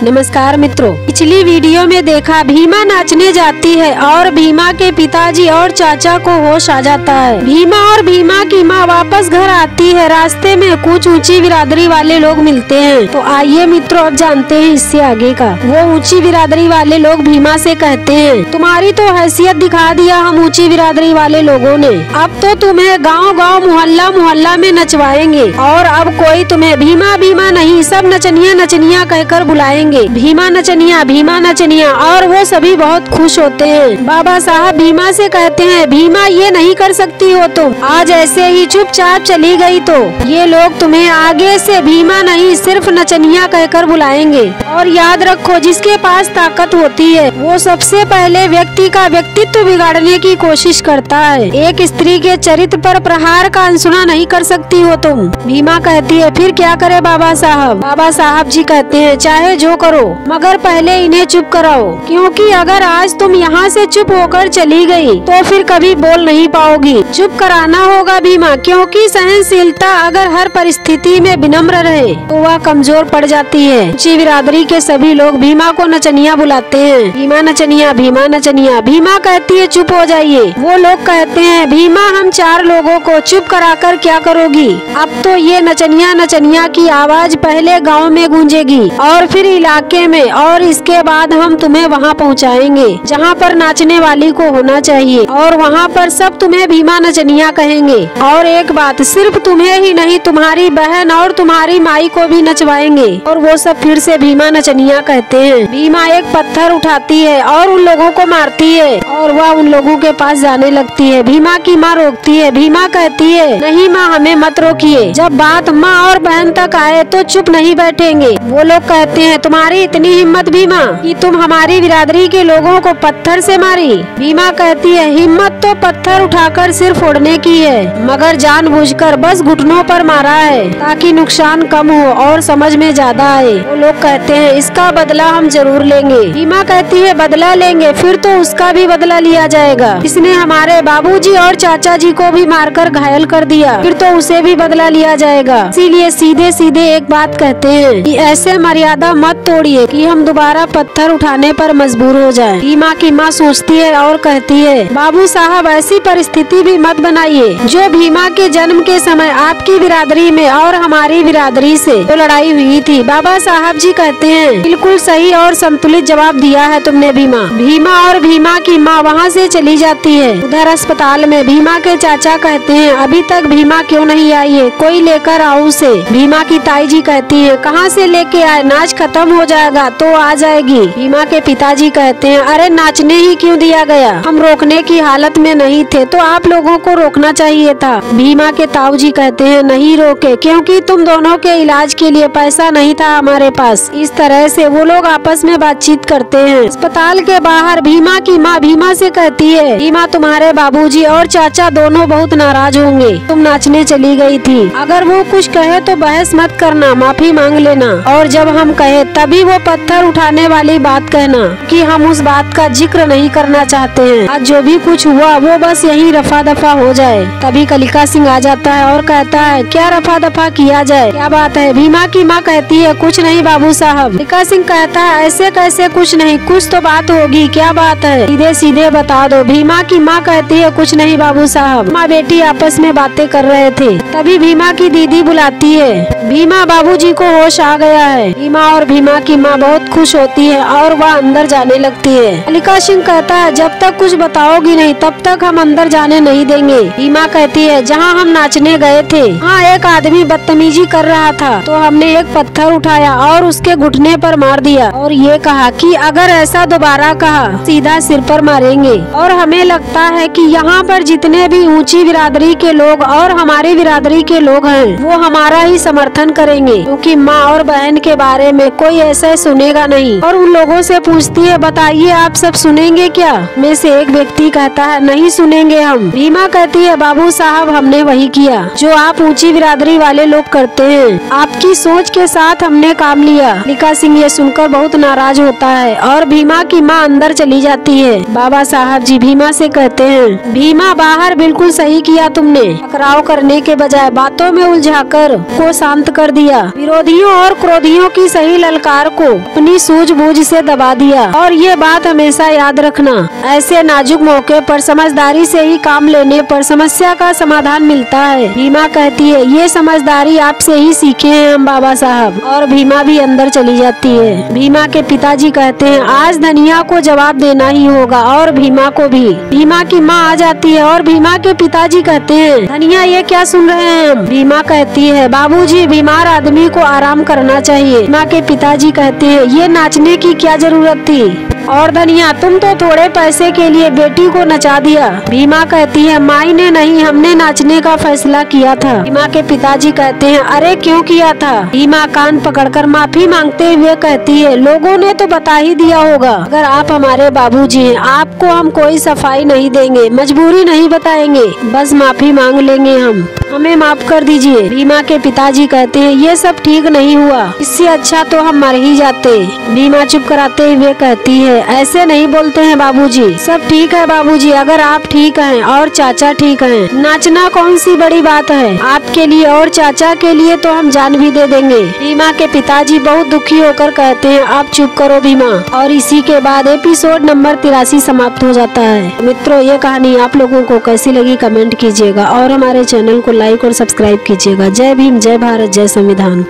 नमस्कार मित्रों, पिछली वीडियो में देखा भीमा नाचने जाती है और भीमा के पिताजी और चाचा को होश आ जाता है। भीमा और भीमा की माँ वापस घर आती है। रास्ते में कुछ ऊंची बिरादरी वाले लोग मिलते हैं। तो आइए मित्रों, अब जानते हैं इससे आगे का। वो ऊंची बिरादरी वाले लोग भीमा से कहते हैं, तुम्हारी तो हैसियत दिखा दिया हम ऊंची बिरादरी वाले लोगों ने। अब तो तुम्हें गाँव गाँव मोहल्ला मोहल्ला में नचवाएंगे और अब कोई तुम्हें भीमा भीमा नहीं, सब नचनिया नचनिया कहकर बुलाएंगे। भीमा नचनिया और वो सभी बहुत खुश होते हैं। बाबा साहब भीमा से कहते हैं, भीमा ये नहीं कर सकती हो तुम, आज ऐसे ही चुपचाप चली गई तो ये लोग तुम्हें आगे से भीमा नहीं सिर्फ नचनिया कहकर बुलाएंगे। और याद रखो, जिसके पास ताकत होती है वो सबसे पहले व्यक्ति का व्यक्तित्व बिगाड़ने की कोशिश करता है। एक स्त्री के चरित्र पर प्रहार का अनसुना नहीं कर सकती हो तुम। भीमा कहती है, फिर क्या करे बाबा साहब? बाबा साहब जी कहते हैं, चाहे जो करो मगर पहले इन्हें चुप कराओ, क्योंकि अगर आज तुम यहाँ से चुप होकर चली गई तो फिर कभी बोल नहीं पाओगी। चुप कराना होगा भीमा, क्योंकि सहनशीलता अगर हर परिस्थिति में विनम्र रहे तो वह कमजोर पड़ जाती है। ऊंची बिरादरी के सभी लोग भीमा को नचनिया बुलाते हैं। भीमा नचनिया। भीमा कहती है, चुप हो जाइए। वो लोग कहते हैं, भीमा हम चार लोगों को चुप कराकर क्या करोगी? अब तो ये नचनिया की आवाज पहले गाँव में गूंजेगी और फिर इलाके में, और इसके बाद हम तुम्हें वहाँ पहुँचाएंगे जहाँ पर नाचने वाली को होना चाहिए, और वहाँ पर सब तुम्हें भीमा नचनिया कहेंगे। और एक बात, सिर्फ तुम्हें ही नहीं, तुम्हारी बहन और तुम्हारी माई को भी नचवाएंगे। और वो सब फिर से भीमा नचनिया कहते हैं। भीमा एक पत्थर उठाती है और उन लोगों को मारती है और वह उन लोगों के पास जाने लगती है। भीमा की माँ रोकती है। भीमा कहती है, नहीं माँ, हमें मत रोकिए, जब बात माँ और बहन तक आए तो चुप नहीं बैठेंगे। वो लोग कहते हैं, तुम्हारी इतनी हिम्मत भीमा कि तुम हमारी बिरादरी के लोगों को पत्थर से मारी? भीमा कहती है, हिम्मत तो पत्थर उठाकर सिर फोड़ने की है, मगर जानबूझकर बस घुटनों पर मारा है ताकि नुकसान कम हो और समझ में ज्यादा आए। वो लोग कहते हैं, इसका बदला हम जरूर लेंगे। भीमा कहती है, बदला लेंगे? फिर तो उसका भी बदला लिया जाएगा। इसने हमारे बाबूजी और चाचा जी को भी मारकर घायल कर दिया, फिर तो उसे भी बदला लिया जाएगा। इसीलिए सीधे सीधे एक बात कहते हैं कि ऐसे मर्यादा मत तोड़िए कि हम दोबारा पत्थर उठाने पर मजबूर हो जाएं। भीमा की माँ सोचती है और कहती है, बाबू साहब ऐसी परिस्थिति भी मत बनाइए जो भीमा के जन्म के समय आपकी बिरादरी में और हमारी बिरादरी से तो लड़ाई हुई थी। बाबा साहब जी कहते हैं, बिल्कुल सही और संतुलित जवाब दिया है तुमने भीमा। भीमा और भीमा की माँ वहाँ से चली जाती है। उधर अस्पताल में भीमा के चाचा कहते हैं, अभी तक भीमा क्यों नहीं आई है? कोई लेकर आओ उसे। भीमा की ताई जी कहती है, कहाँ से लेके आए? नाच खत्म हो जाएगा तो आ जाएगी। भीमा के पिताजी कहते हैं, अरे नाचने ही क्यों दिया गया? हम रोकने की हालत में नहीं थे तो आप लोगों को रोकना चाहिए था। भीमा के ताऊ जी कहते हैं, नहीं रोके, क्योंकि तुम दोनों के इलाज के लिए पैसा नहीं था हमारे पास। इस तरह से वो लोग आपस में बातचीत करते हैं। अस्पताल के बाहर भीमा की माँ भीमा से कहती है, भीमा तुम्हारे बाबूजी और चाचा दोनों बहुत नाराज होंगे, तुम नाचने चली गई थी। अगर वो कुछ कहे तो बहस मत करना, माफी मांग लेना, और जब हम कहे तभी वो पत्थर उठाने वाली बात कहना कि हम उस बात का जिक्र नहीं करना चाहते हैं। आज जो भी कुछ हुआ वो बस यही रफा दफा हो जाए। तभी कलिका सिंह आ जाता है और कहता है, क्या रफा दफा किया जाए? क्या बात है? भीमा की माँ कहती है, कुछ नहीं बाबू साहब। कलिका सिंह कहता है, ऐसे कैसे कुछ नहीं, कुछ तो बात होगी, क्या बात है? सीधे सीधे बता दो। भीमा की माँ कहती है, कुछ नहीं बाबू साहब, माँ बेटी आपस में बातें कर रहे थे। तभी भीमा की दीदी बुलाती है, भीमा बाबूजी को होश आ गया है। भीमा और भीमा की माँ बहुत खुश होती है और वह अंदर जाने लगती है। कलिका सिंह कहता है, जब तक कुछ बताओगी नहीं तब तक हम अंदर जाने नहीं देंगे। भीमा कहती है, जहाँ हम नाचने गए थे हाँ एक आदमी बदतमीजी कर रहा था तो हमने एक पत्थर उठाया और उसके घुटने पर मार दिया और ये कहा कि अगर ऐसा दोबारा कहा सीधा सिर पर मारेंगे। और हमें लगता है कि यहाँ पर जितने भी ऊंची बिरादरी के लोग और हमारी बिरादरी के लोग हैं वो हमारा ही समर्थन करेंगे, क्योंकि माँ और बहन के बारे में कोई ऐसा सुनेगा नहीं। और उन लोगों से पूछती है, बताइए आप सब सुनेंगे क्या? में से एक व्यक्ति कहता है, नहीं सुनेंगे हम। भीमा कहती है, बाबू साहब हमने वही किया जो आप ऊंची बिरादरी वाले लोग करते हैं, आपकी सोच के साथ हमने काम लिया। मिल्खा सिंह ये सुनकर बहुत नाराज होता है और भीमा की माँ अंदर चली जाती है। बाबा साहब जी भीमा से कहते हैं, भीमा बाहर बिल्कुल सही किया तुमने, टकराव करने के बजाय बातों में उलझाकर को शांत कर दिया, विरोधियों और क्रोधियों की सही ललकार को अपनी सूझबूझ से दबा दिया। और ये बात हमेशा याद रखना, ऐसे नाजुक मौके पर समझदारी से ही काम लेने पर समस्या का समाधान मिलता है। भीमा कहती है, ये समझदारी आपसे ही सीखे हैं हम बाबा साहब। और भीमा भी अंदर चली जाती है। भीमा के पिताजी कहते हैं, आज धनिया को जवाब देना ही होगा और भीमा को भी। भीमा की माँ आ जाती है और भीमा के पिताजी कहते हैं, धनिया ये क्या सुन रहे हैं हम? भीमा कहती है, बाबूजी बीमार आदमी को आराम करना चाहिए। भीमा के पिताजी कहते हैं, ये नाचने की क्या जरूरत थी? और धनिया तुम तो थोड़े पैसे के लिए बेटी को नचा दिया। भीमा कहती है, माई ने नहीं, हमने नाचने का फैसला किया था। भीमा के पिताजी कहते हैं, अरे क्यों किया था? भीमा कान पकड़कर माफी मांगते हुए कहती है, लोगों ने तो बता ही दिया होगा। अगर आप हमारे बाबूजी हैं, आपको हम कोई सफाई नहीं देंगे, मजबूरी नहीं बताएंगे, बस माफी मांग लेंगे हम, हमें माफ कर दीजिए। भीमा के पिताजी कहते हैं, ये सब ठीक नहीं हुआ, इससे अच्छा तो हम मर ही जाते। भीमा चुप कराते हुए कहती है, ऐसे नहीं बोलते हैं बाबूजी, सब ठीक है बाबूजी, अगर आप ठीक हैं और चाचा ठीक हैं, नाचना कौन सी बड़ी बात है, आपके लिए और चाचा के लिए तो हम जान भी दे देंगे। भीमा के पिताजी बहुत दुखी होकर कहते हैं, आप चुप करो भीमा। और इसी के बाद एपिसोड नंबर 83 समाप्त हो जाता है। मित्रों, ये कहानी आप लोगों को कैसी लगी कमेंट कीजिएगा और हमारे चैनल को लाइक और सब्सक्राइब कीजिएगा। जय भीम, जय भारत, जय संविधान।